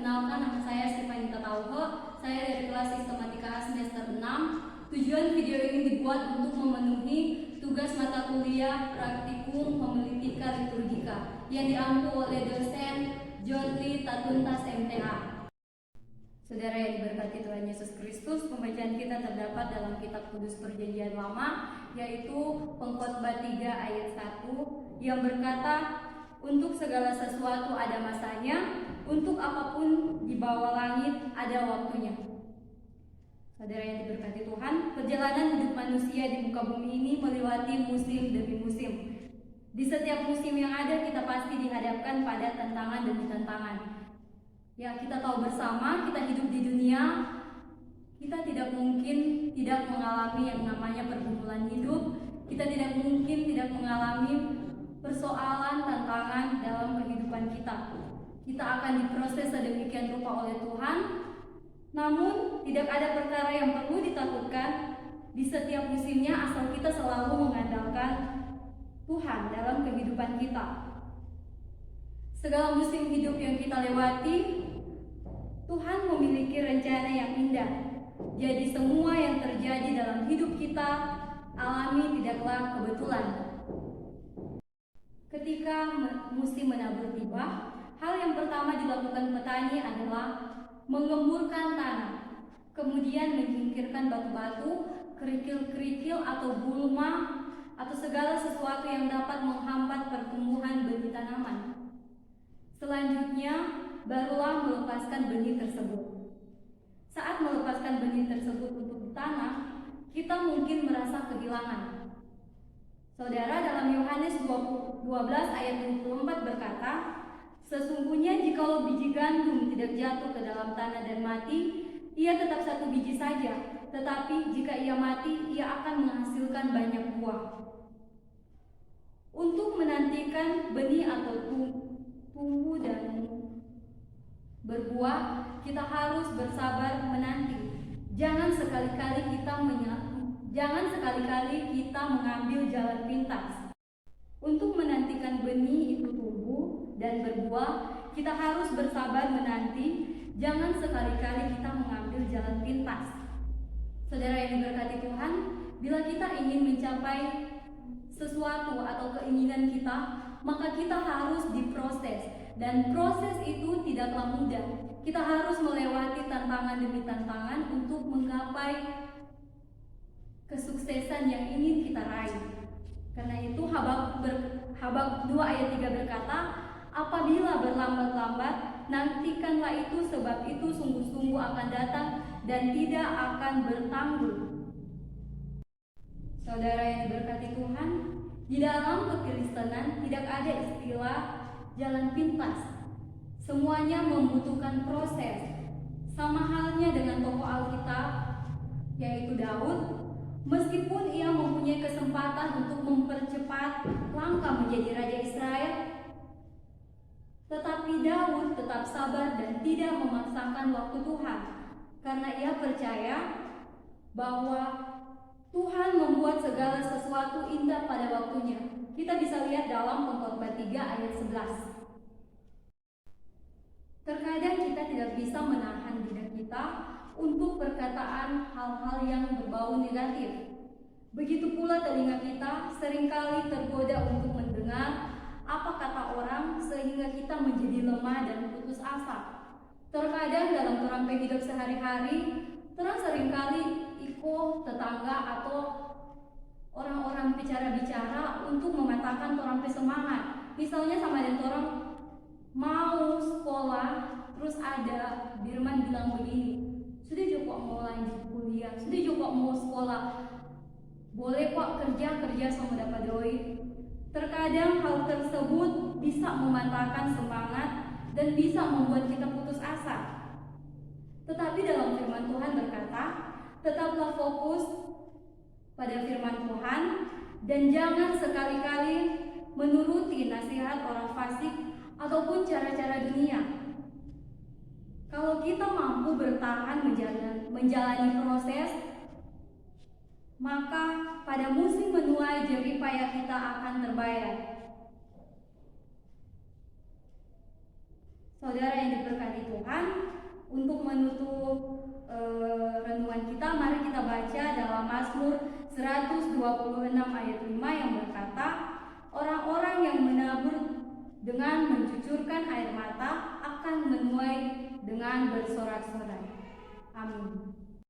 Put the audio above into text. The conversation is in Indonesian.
Perkenalkan, nama saya Stefanita Tauho. Saya dari kelas Sistematika A semester 6. Tujuan video ini dibuat untuk memenuhi tugas mata kuliah praktikum homiletika liturgika yang diampu oleh dosen John Lee Tatuntas MTA. Saudara yang diberkati Tuhan Yesus Kristus, pembacaan kita terdapat dalam kitab Kudus Perjanjian Lama, yaitu Pengkhotbah 3 ayat 1 yang berkata, untuk segala sesuatu ada masanya, untuk apapun di bawah langit ada waktunya. Saudara yang diberkati Tuhan, perjalanan hidup manusia di muka bumi ini melewati musim demi musim. Di setiap musim yang ada, kita pasti dihadapkan pada tantangan demi tantangan. Ya, kita tahu bersama, kita hidup di dunia, kita tidak mungkin tidak mengalami yang namanya pergumulan hidup. Kita tidak mungkin tidak mengalami persoalan, tantangan dalam kehidupan kita. Kita akan diproses sedemikian rupa oleh Tuhan. Namun, tidak ada perkara yang perlu ditakutkan di setiap musimnya asal kita selalu mengandalkan Tuhan dalam kehidupan kita. Segala musim hidup yang kita lewati, Tuhan memiliki rencana yang indah. Jadi semua yang terjadi dalam hidup kita alami tidaklah kebetulan. Ketika musim menabur tiba, hal yang pertama dilakukan petani adalah mengemburkan tanah, kemudian menyingkirkan batu-batu, kerikil-kerikil atau gulma atau segala sesuatu yang dapat menghambat pertumbuhan benih tanaman. Selanjutnya, barulah melepaskan benih tersebut. Saat melepaskan benih tersebut untuk ditanam, kita mungkin merasa kehilangan. Saudara, dalam Yohanes 12 ayat 24 berkata, sesungguhnya jikalau biji gandum tidak jatuh ke dalam tanah dan mati, ia tetap satu biji saja, tetapi jika ia mati, ia akan menghasilkan banyak buah. Untuk menantikan benih atau tumbuh dan berbuah, kita harus bersabar menanti. Jangan sekali-kali kita mengambil jalan pintas. Untuk menantikan benih itu tumbuh dan berbuah, kita harus bersabar menanti. Jangan sekali-kali kita mengambil jalan pintas. Saudara yang diberkati Tuhan, bila kita ingin mencapai sesuatu atau keinginan kita, maka kita harus diproses. Dan proses itu tidaklah mudah. Kita harus melewati tantangan demi tantangan untuk menggapai kesuksesan yang ingin kita raih. Karena itu Habakuk 2 ayat 3 berkata, apabila berlambat-lambat, nantikanlah itu, sebab itu sungguh-sungguh akan datang dan tidak akan bertangguh. Saudara yang diberkati Tuhan, di dalam kekristenan tidak ada istilah jalan pintas. Semuanya membutuhkan proses. Sama halnya dengan tokoh Alkitab, yaitu Daud. Meskipun ia mempunyai kesempatan untuk mempercepat langkah menjadi Raja Israel, tetapi Daud tetap sabar dan tidak memaksakan waktu Tuhan, karena ia percaya bahwa Tuhan membuat segala sesuatu indah pada waktunya. Kita bisa lihat dalam Pengkhotbah 3 ayat 11. Terkadang kita tidak bisa menahan lidah kita untuk perkataan hal-hal yang berbau negatif. Begitu pula telinga kita seringkali tergoda untuk mendengar apa kata orang sehingga kita menjadi lemah dan putus asa. Terkadang dalam torang hidup sehari-hari, terang seringkali iko tetangga atau orang-orang bicara-bicara untuk mematahkan torang semangat. Misalnya sama dengan torang mau sekolah, terus ada Birman bilang begini, sudah kok mau lanjut kuliah, sudah kok mau sekolah, boleh kok kerja sama dapat doi. Terkadang hal tersebut bisa mematahkan semangat dan bisa membuat kita putus asa. Tetapi dalam firman Tuhan berkata, tetaplah fokus pada firman Tuhan dan jangan sekali-kali menuruti nasihat orang fasik ataupun cara-cara dunia. Kalau kita mampu bertahan menjalani proses, maka pada musim menuai jerih payah kita akan terbayar. Saudara yang diberkati Tuhan, untuk menutup renungan kita, mari kita baca dalam Mazmur 126 ayat 5 yang berkata, orang-orang yang menabur dengan mencucurkan air mata akan menuai dengan bersorak-sorai. Amin.